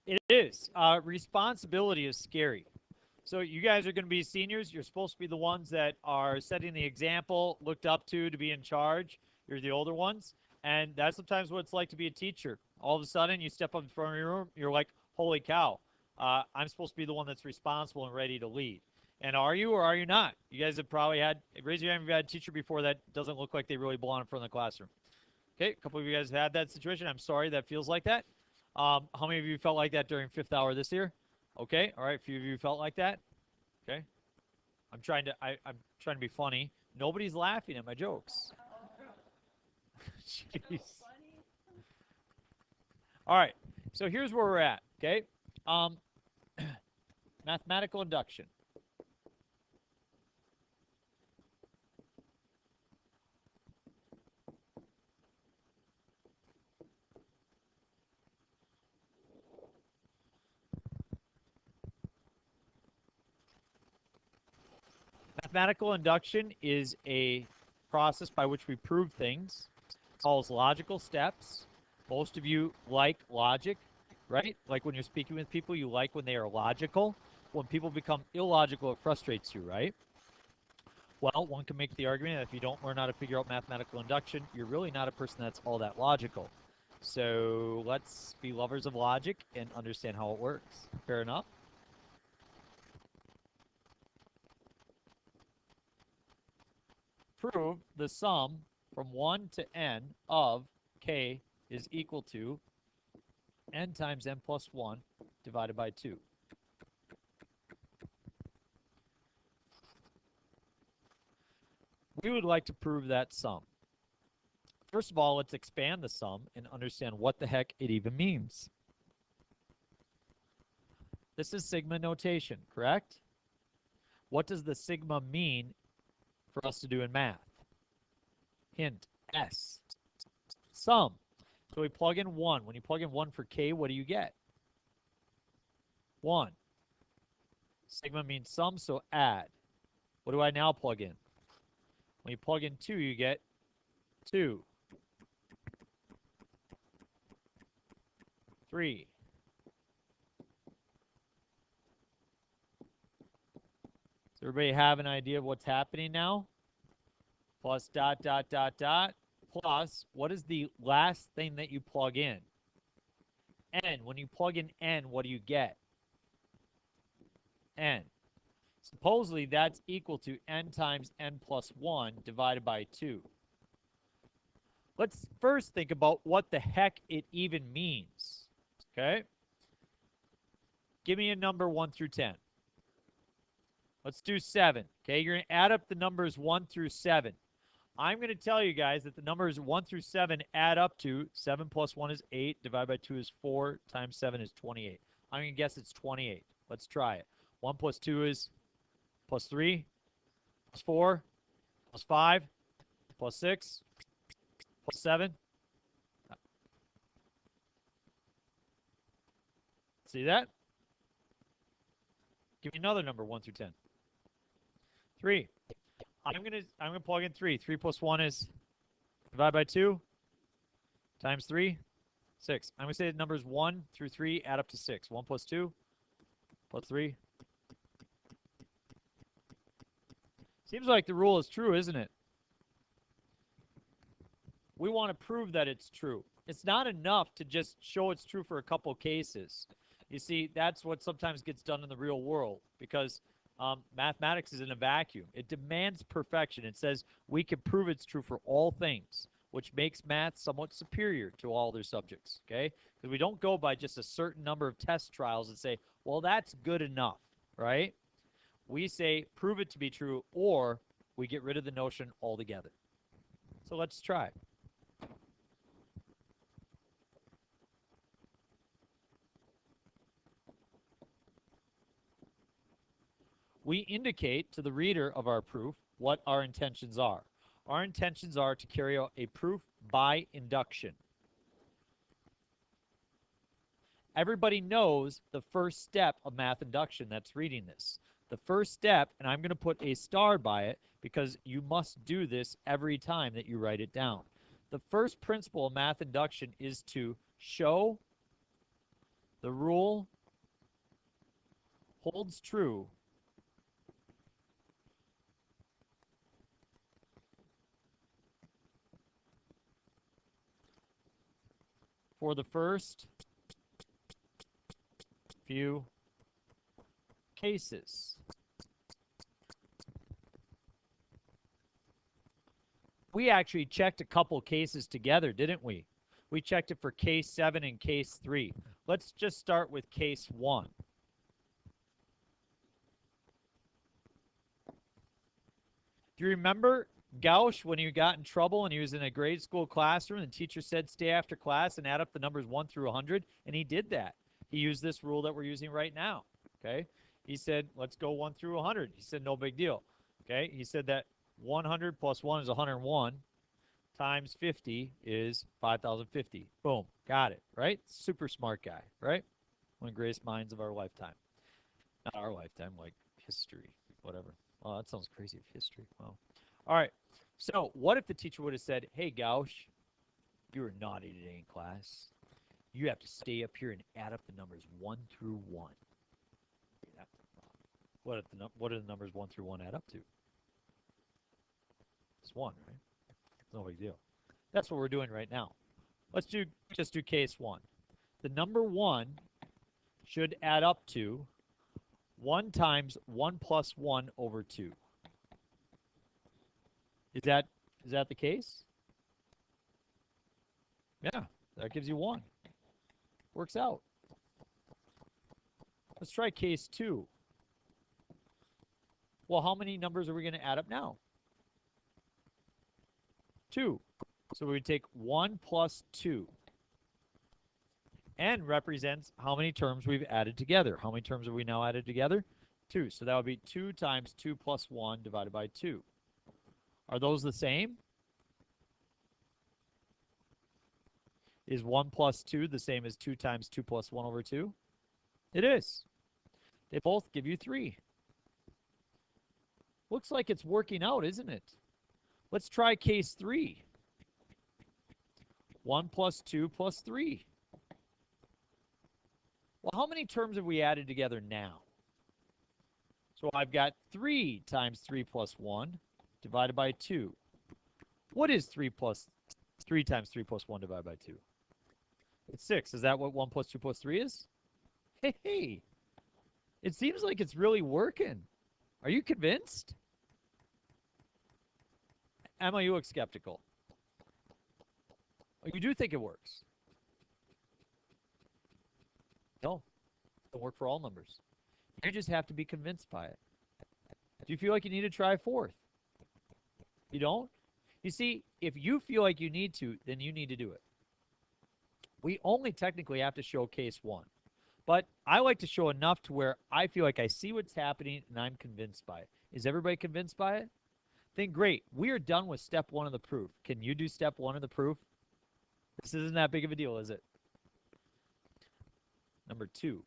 It is. Responsibility is scary. So you guys are going to be seniors. You're supposed to be the ones that are setting the example, looked up to be in charge. You're the older ones. And that's sometimes what it's like to be a teacher. All of a sudden, you step up in front of your room, you're like, holy cow, I'm supposed to be the one that's responsible and ready to lead. And are you or are you not? You guys have probably had, raise your hand if you've had a teacher before that doesn't look like they really belong in front of the classroom. Okay, a couple of you guys have had that situation. I'm sorry that feels like that. How many of you felt like that during fifth hour this year? Okay, all right, a few of you felt like that. Okay, I'm trying to be funny. Nobody's laughing at my jokes. Jeez. All right, so here's where we're at. Okay, um, mathematical induction. Mathematical induction is a process by which we prove things. It follows logical steps. Most of you like logic, right? Like when you're speaking with people, you like when they are logical. When people become illogical, it frustrates you, right? Well, one can make the argument that if you don't learn how to figure out mathematical induction, you're really not a person that's all that logical. So let's be lovers of logic and understand how it works. Fair enough? Prove the sum from 1 to n of k is equal to n times n plus 1 divided by 2. We would like to prove that sum. First of all, let's expand the sum and understand what the heck it even means. This is sigma notation, correct? What does the sigma mean for us to do in math? Hint, S. Sum. So we plug in 1. When you plug in 1 for k, what do you get? 1. Sigma means sum, so add. What do I now plug in? When you plug in 2, you get 2. 3. Does everybody have an idea of what's happening now? Plus dot, dot, dot, dot. Plus, what is the last thing that you plug in? N. When you plug in n, what do you get? N. Supposedly, that's equal to n times n plus 1 divided by 2. Let's first think about what the heck it even means. Okay? Give me a number 1 through 10. Let's do 7. Okay, you're going to add up the numbers 1 through 7. I'm going to tell you guys that the numbers 1 through 7 add up to 7 plus 1 is 8, divided by 2 is 4, times 7 is 28. I'm going to guess it's 28. Let's try it. 1 plus 2 is plus 3, plus 4, plus 5, plus 6, plus 7. See that? Give me another number 1 through 10. 3. I'm gonna plug in 3. 3 plus 1 is divide by 2 times 3, 6. I'm gonna say the numbers 1 through 3 add up to 6. 1 plus 2 plus 3. Seems like the rule is true, isn't it? We want to prove that it's true. It's not enough to just show it's true for a couple cases. You see, that's what sometimes gets done in the real world because mathematics is in a vacuum. It demands perfection. It says we can prove it's true for all things, which makes math somewhat superior to all other subjects, okay? Because we don't go by just a certain number of test trials and say, well, that's good enough, right? We say prove it to be true, or we get rid of the notion altogether. So let's try. We indicate to the reader of our proof what our intentions are. Our intentions are to carry out a proof by induction. Everybody knows the first step of math induction that's reading this. The first step, and I'm going to put a star by it because you must do this every time that you write it down. The first principle of math induction is to show The rule holds true for the first few cases. We actually checked a couple cases together, didn't we? We checked it for case 7 and case 3. Let's just start with case 1. Do you remember Gauch when he got in trouble and he was in a grade school classroom and the teacher said stay after class and add up the numbers 1 through 100? And he did that. He used this rule that we're using right now. Okay? He said, let's go 1 through 100. He said, no big deal. Okay? He said that 100 plus 1 is 101 times 50 is 5,050. Boom. Got it. Right? Super smart guy. Right? One of the greatest minds of our lifetime. Not our lifetime, like history. Whatever. Oh, that sounds crazy of history. Wow. All right. So what if the teacher would have said, hey, Gauch, you were naughty today in class. You have to stay up here and add up the numbers 1 through 1. Yeah. What do the numbers 1 through 1 add up to? It's 1, right? No big deal. That's what we're doing right now. Let's just do case 1. The number 1 should add up to 1 times 1 plus 1 over 2. Is that the case? Yeah, that gives you 1. Works out. Let's try case 2. Well, how many numbers are we going to add up now? 2. So we would take 1 plus 2. N represents how many terms we've added together. How many terms have we now added together? 2. So that would be 2 times 2 plus 1 divided by 2. Are those the same? Is 1 plus 2 the same as 2 times 2 plus 1 over 2? It is. They both give you 3. Looks like it's working out, isn't it? Let's try case 3. 1 plus 2 plus 3. Well, how many terms have we added together now? So I've got 3 times 3 plus 1 divided by 2. What is 3 times 3 plus 1 divided by 2? It's 6. Is that what 1 plus 2 plus 3 is? Hey, it seems like it's really working. Are you convinced? Emma, you look skeptical. Oh, you do think it works? No, it doesn't work for all numbers. You just have to be convinced by it. Do you feel like you need to try 4th? You don't? You see, if you feel like you need to, then you need to do it. We only technically have to show case 1. But I like to show enough to where I feel like I see what's happening and I'm convinced by it. Is everybody convinced by it? Then great. We are done with step 1 of the proof. Can you do step 1 of the proof? This isn't that big of a deal, is it? Number 2.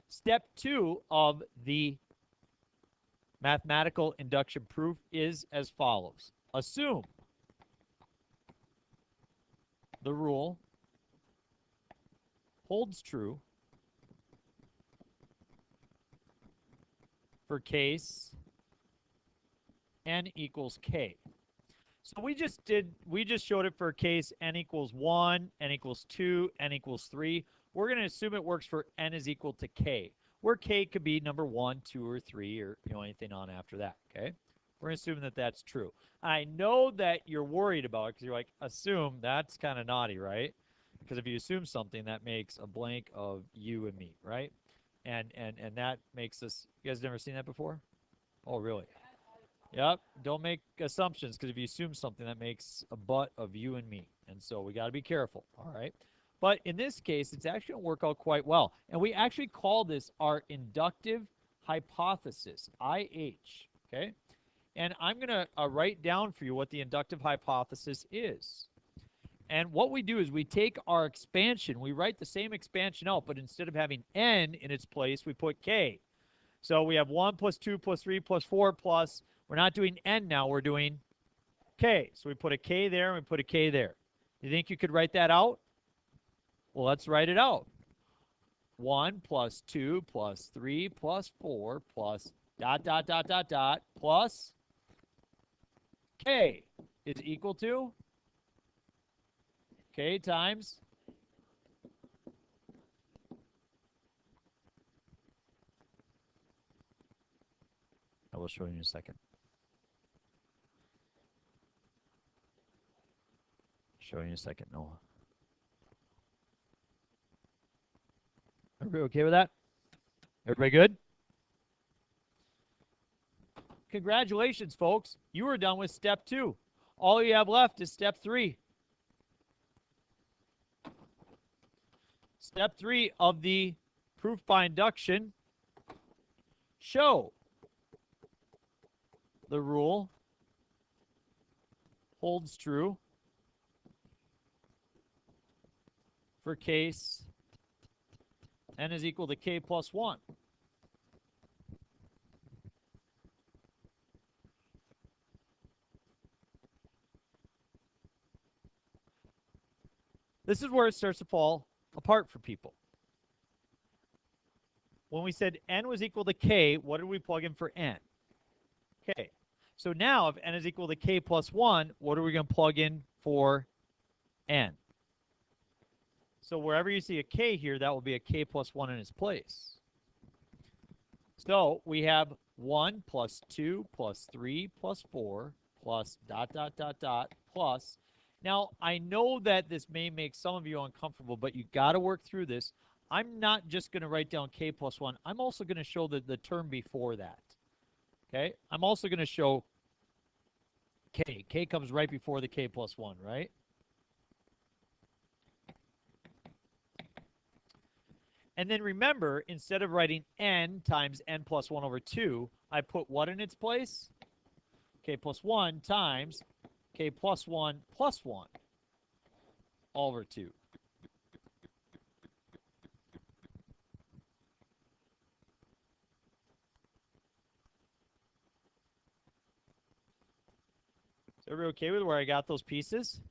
Step 2 of the mathematical induction proof is as follows. Assume the rule holds true for case n equals k. So we just showed it for case n equals 1, n equals 2, n equals 3. We're going to assume it works for n is equal to k, where k could be number 1, 2, or 3, or anything on after that, okay? We're going to assume that that's true. I know that you're worried about it because you're like, assume, that's kind of naughty, right? Because if you assume something, that makes a blank of you and me, right? And that makes us, you guys never seen that before? Oh, really? Yep, don't make assumptions because if you assume something, that makes a butt of you and me. And so we got to be careful, all right? But in this case, it's actually going to work out quite well. And we actually call this our inductive hypothesis, IH, okay? And I'm going to write down for you what the inductive hypothesis is. And what we do is we take our expansion, we write the same expansion out, but instead of having n in its place, we put k. So we have 1 plus 2 plus 3 plus 4 plus, we're not doing n now, we're doing Okay, so we put a k there and we put a k there. You think you could write that out? Well, let's write it out. 1 plus 2 plus 3 plus 4 plus ... plus k is equal to k times I will show you in a second. Show you in a second, Noah. Everybody okay with that? Everybody good? Congratulations, folks. You are done with step 2. All you have left is step 3. Step 3 of the proof by induction: show the rule holds true for case n is equal to k plus 1. This is where it starts to fall apart for people. When we said n was equal to k, what did we plug in for n? K. So now if n is equal to k plus 1, what are we going to plug in for n? So wherever you see a k here, that will be a k plus 1 in its place. So we have 1 plus 2 plus 3 plus 4 plus ... plus. Now, I know that this may make some of you uncomfortable, but you got to work through this. I'm not just going to write down k plus 1. I'm also going to show the term before that. Okay? I'm also going to show k. K comes right before the k plus 1, right? And then remember, instead of writing n times n plus 1 over 2, I put what in its place? K plus 1 times k plus 1 plus 1 all over 2. Is everybody okay with where I got those pieces?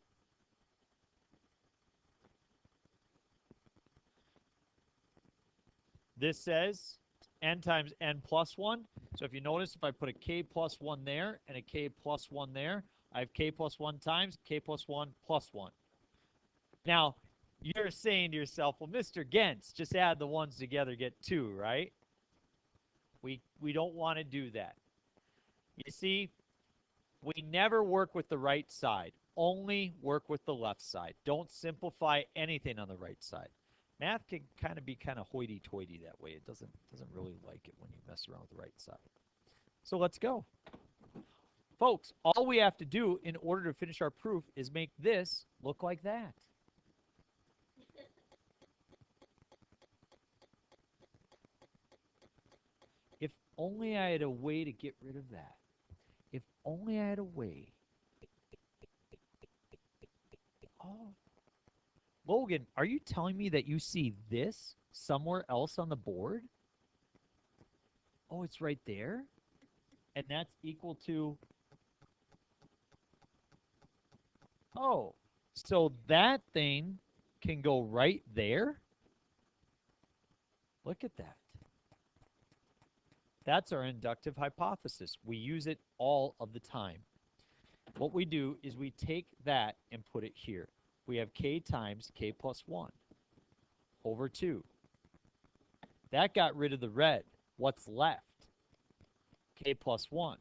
This says n times n plus 1. So if you notice, if I put a k plus 1 there and a k plus 1 there, I have k plus 1 times k plus 1 plus 1. Now, you're saying to yourself, well, Mr. Gens, just add the ones together, get 2, right? We don't want to do that. You see, we never work with the right side. Only work with the left side. Don't simplify anything on the right side. Math can be kind of hoity-toity that way. It doesn't really like it when you mess around with the right side. So let's go. Folks, all we have to do in order to finish our proof is make this look like that. If only I had a way to get rid of that. If only I had a way. Oh. Logan, are you telling me that you see this somewhere else on the board? Oh, it's right there? And that's equal to... Oh, so that thing can go right there? Look at that. That's our inductive hypothesis. We use it all of the time. What we do is we take that and put it here. We have k times k plus 1 over 2. That got rid of the red. What's left? K plus 1.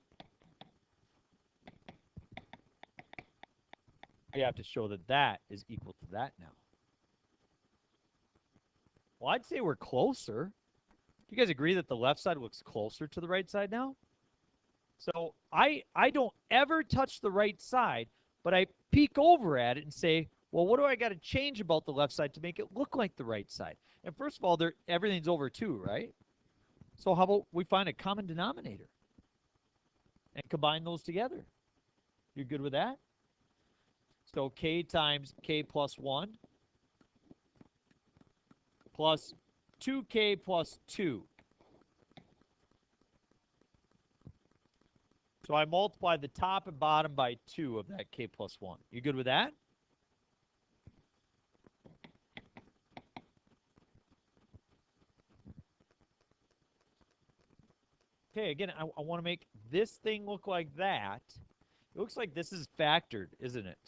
We have to show that that is equal to that now. Well, I'd say we're closer. Do you guys agree that the left side looks closer to the right side now? So I don't ever touch the right side, but I peek over at it and say, well, what do I got to change about the left side to make it look like the right side? And first of all, everything's over 2, right? So how about we find a common denominator and combine those together? You good with that? So k times k plus 1 plus 2k plus 2. So I multiplied the top and bottom by 2 of that k plus 1. You good with that? Okay, again, I want to make this thing look like that. It looks like this is factored, isn't it?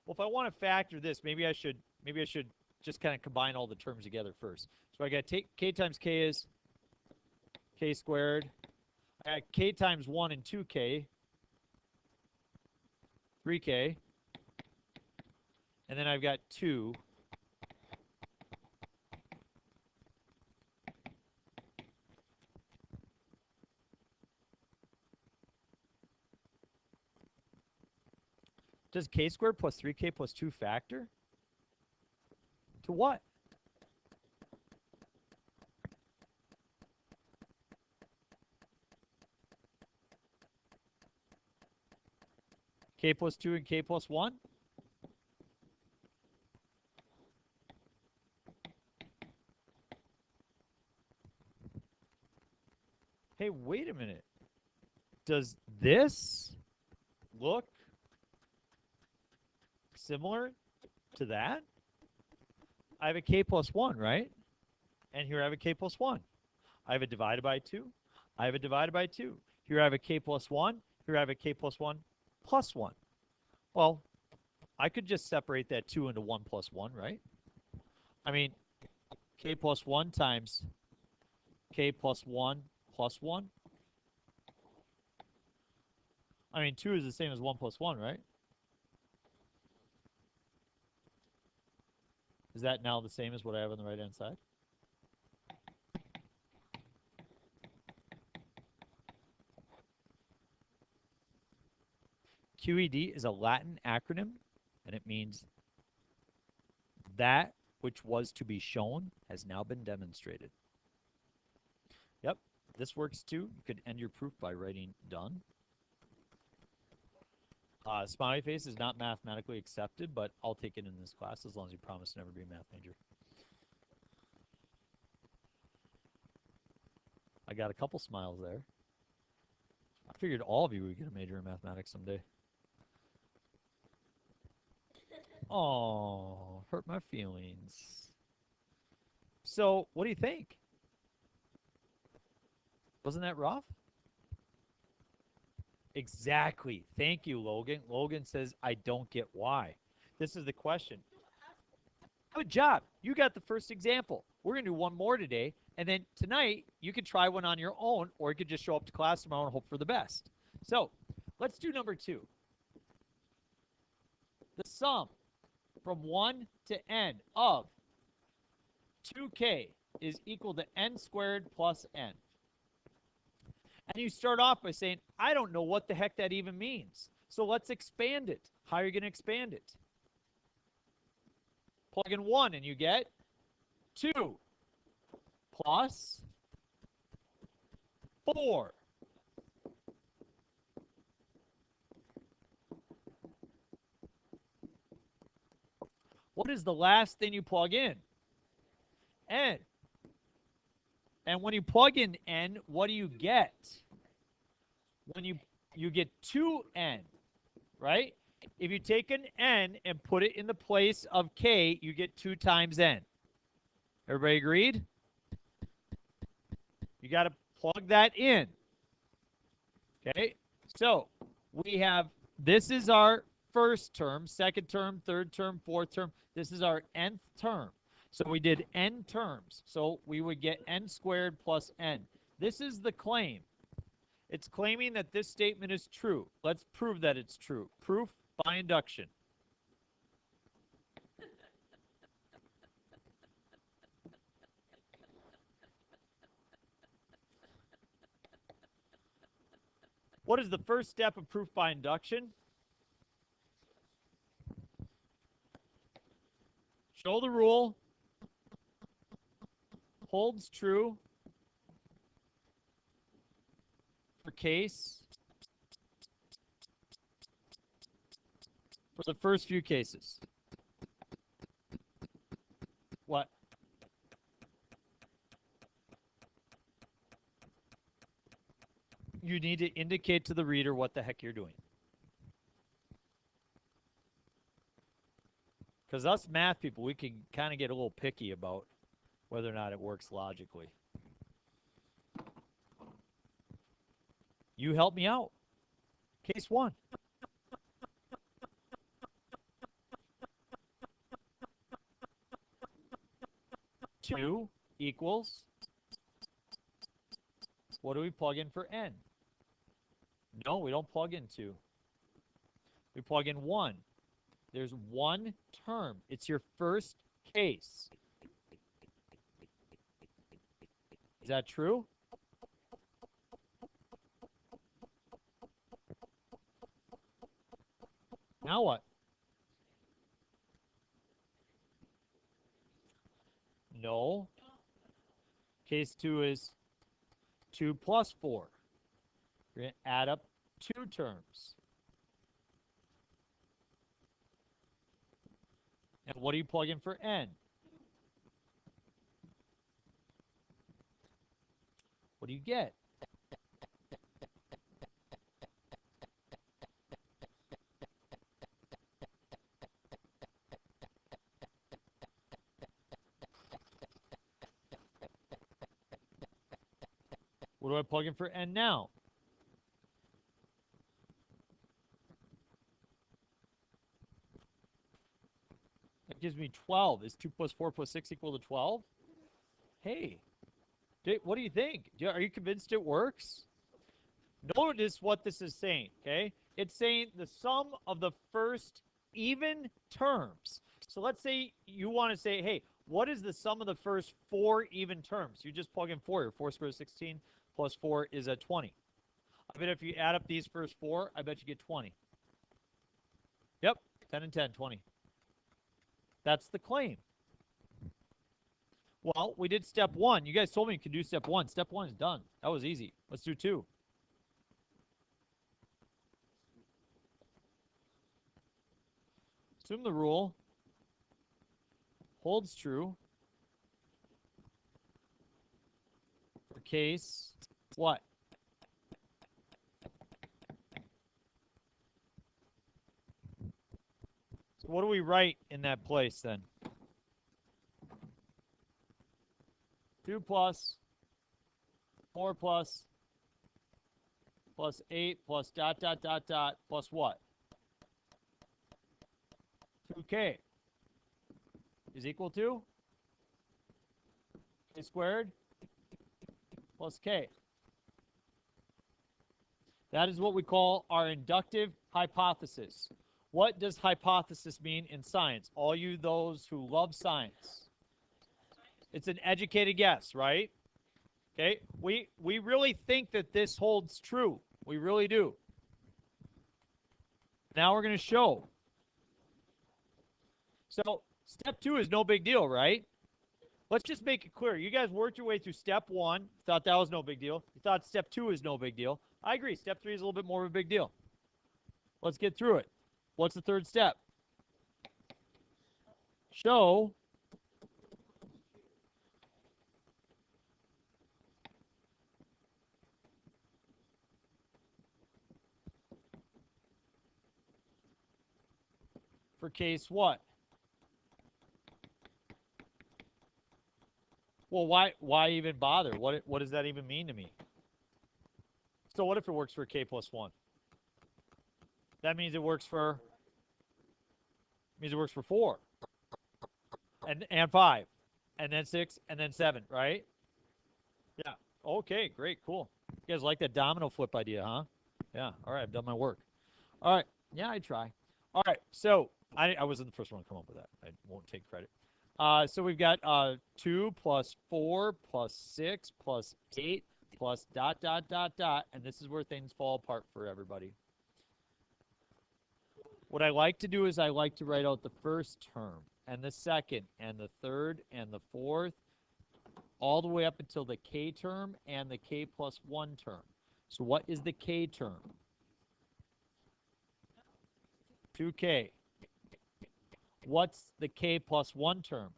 Well, if I want to factor this, maybe I should just kind of combine all the terms together first. So I got k times k is k squared. I got k times 1 and 2k, 3k. And then I've got 2. Does k squared plus 3k plus 2 factor? To what? K plus 2 and k plus 1? Hey, wait a minute. Does this look similar to that? I have a k plus 1, right? And here I have a k plus 1. I have a divided by 2. I have a divided by 2. Here I have a k plus 1. Here I have a k plus 1 plus 1. Well, I could just separate that 2 into 1 plus 1, right? I mean, k plus 1 times k plus 1 plus 1. I mean, 2 is the same as 1 plus 1, right? Is that now the same as what I have on the right-hand side? QED is a Latin acronym, and it means that which was to be shown has now been demonstrated. Yep, this works too. You could end your proof by writing done. Smiley face is not mathematically accepted, but I'll take it in this class as long as you promise to never be a math major. I got a couple smiles there. I figured all of you would get a major in mathematics someday. Oh, hurt my feelings. So, what do you think? Wasn't that rough? Exactly. Thank you, Logan. Logan says, I don't get why. This is the question. Good job. You got the first example. We're going to do one more today. And then tonight, you can try one on your own, or you could just show up to class tomorrow and hope for the best. So, let's do number 2. The sum from 1 to n of 2k is equal to n squared plus n. And you start off by saying, I don't know what the heck that even means. So let's expand it. How are you going to expand it? Plug in 1 and you get 2 plus 4. What is the last thing you plug in? N. And when you plug in n, what do you get? When you get 2n, right? If you take an n and put it in the place of k, you get 2 times n. Everybody agreed? You got to plug that in. Okay? So, we have, this is our first term, second term, third term, fourth term. This is our nth term. So we did n terms. So we would get n squared plus n. This is the claim. It's claiming that this statement is true. Let's prove that it's true. Proof by induction. What is the first step of proof by induction? Show the rule holds true for case for the first few cases. What? you need to indicate to the reader what the heck you're doing. Because us math people, we can kind of get a little picky about whether or not it works logically. You help me out. Case 1. Two equals, what do we plug in for n? No, we don't plug in 2. We plug in 1. There's one term. It's your first case. Is that true? Now what? No. Case 2 is 2 plus 4. You're going to add up 2 terms. And what do you plug in for n? What do you get? What do I plug in for n now? That gives me 12. Is 2 plus 4 plus 6 equal to 12? Hey, what do you think? Are you convinced it works? Notice what this is saying, okay? It's saying the sum of the first even terms. So let's say you want to say, hey, what is the sum of the first 4 even terms? You just plug in 4 here. 4 squared is 16 plus 4 is a 20. I bet if you add up these first 4, I bet you get 20. Yep, 10 and 10, 20. That's the claim. Well, we did step 1. You guys told me you could do step 1. Step 1 is done. That was easy. Let's do 2. Assume the rule holds true for case what? So what do we write in that place then? 2 plus 4 plus 8 plus dot dot dot dot plus what? 2k is equal to k squared plus k. That is what we call our inductive hypothesis. What does hypothesis mean in science? All you those who love science. It's an educated guess, right? Okay, we really think that this holds true. We really do. Now we're going to show. So step 2 is no big deal, right? Let's just make it clear. You guys worked your way through step 1. Thought that was no big deal. You thought step 2 is no big deal. I agree. Step 3 is a little bit more of a big deal. Let's get through it. What's the third step? Show for case what? Well, why even bother? What does that even mean to me? So what if it works for k plus 1? That means it works for 4 and 5 and then 6 and then 7, right? Yeah. Okay, great, cool. You guys like that domino flip idea, huh? Yeah. All right, I've done my work. All right. Yeah, I try. All right. So I wasn't the first one to come up with that. I won't take credit. So we've got 2 plus 4 plus 6 plus 8 plus dot, dot, dot, dot. And this is where things fall apart for everybody. What I like to do is I like to write out the first term and the second and the third and the fourth all the way up until the k term and the k plus 1 term. So what is the k term? 2k. What's the k plus 1 term?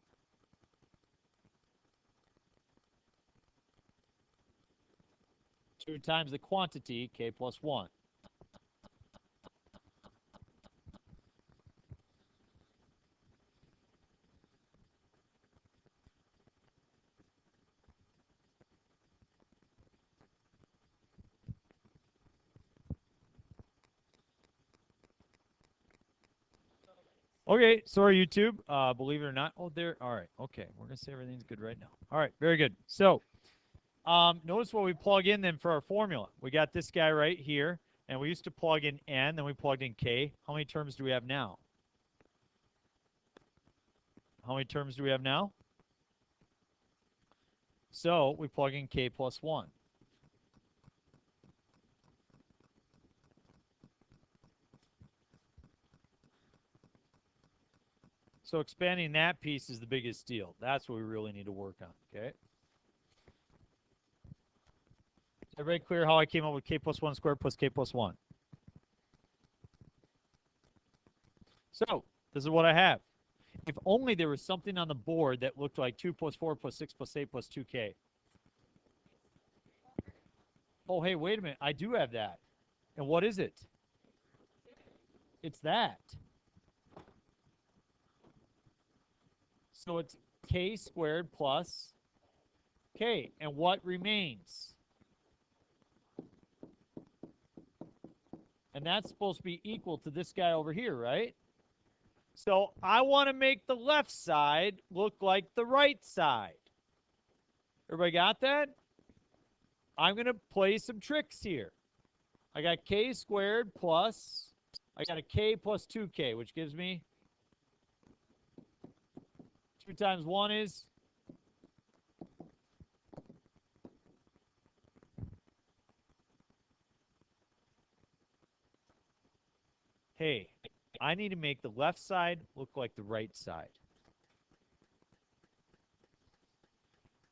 2 times the quantity, k plus 1. Okay, sorry, YouTube. Believe it or not. Oh, there. All right. Okay. We're going to say everything's good right now. All right. Very good. So, notice what we plug in then for our formula. We got this guy right here, and we used to plug in n, then we plugged in k. How many terms do we have now? How many terms do we have now? So, we plug in k plus 1. So, expanding that piece is the biggest deal. That's what we really need to work on, okay? Is everybody clear how I came up with k plus 1 squared plus k plus 1? So, this is what I have. If only there was something on the board that looked like 2 plus 4 plus 6 plus 8 plus 2k. Oh, hey, wait a minute. I do have that. And what is it? It's that. So it's k squared plus k. And what remains? And that's supposed to be equal to this guy over here, right? So I want to make the left side look like the right side. Everybody got that? I'm going to play some tricks here. I got k squared plus, I got a k plus 2k, which gives me 2 times 1 is hey, I need to make the left side look like the right side.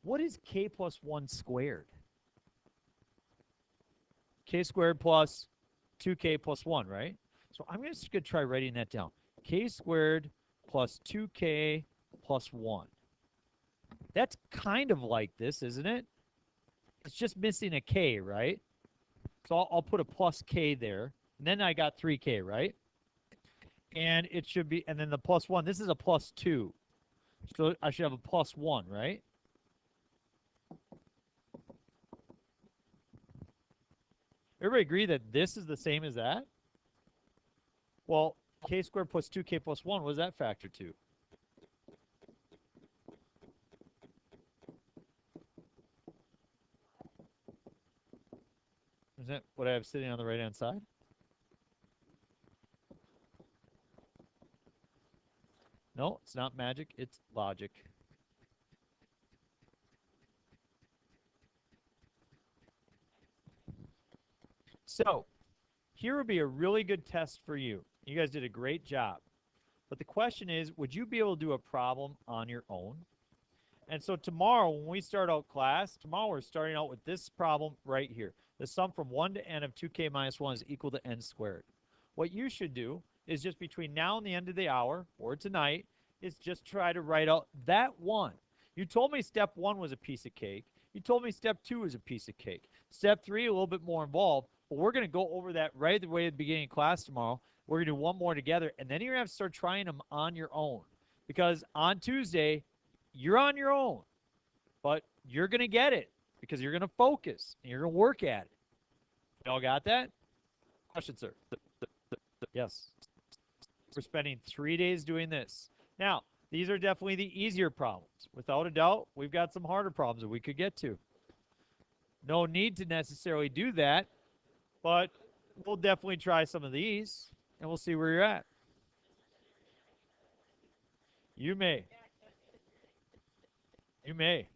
What is k plus 1 squared? K squared plus 2k plus 1, right? So I'm just going to try writing that down. K squared plus 2k plus 1. That's kind of like this, isn't it? It's just missing a k, right? So I'll put a plus k there. And then I got 3k, right? And it should be, and then the plus 1. This is a plus 2. So I should have a plus 1, right? Everybody agree that this is the same as that? Well, k squared plus 2k plus 1, what does that factor to? Is that what I have sitting on the right-hand side? No, it's not magic. It's logic. So, here would be a really good test for you. You guys did a great job. But the question is, would you be able to do a problem on your own? And so tomorrow, when we start out class, tomorrow we're starting out with this problem right here. The sum from 1 to n of 2k minus 1 is equal to n squared. What you should do is just between now and the end of the hour, or tonight, is just try to write out that one. You told me step 1 was a piece of cake. You told me step 2 was a piece of cake. Step 3, a little bit more involved. But we're going to go over that right away at the beginning of class tomorrow. We're going to do one more together. And then you're going to have to start trying them on your own. Because on Tuesday, you're on your own. But you're going to get it. Because you're going to focus. And you're going to work at it. Y'all got that? Question, sir. Yes. We're spending 3 days doing this. Now, these are definitely the easier problems. Without a doubt, we've got some harder problems that we could get to. No need to necessarily do that, but we'll definitely try some of these, and we'll see where you're at. You may. You may.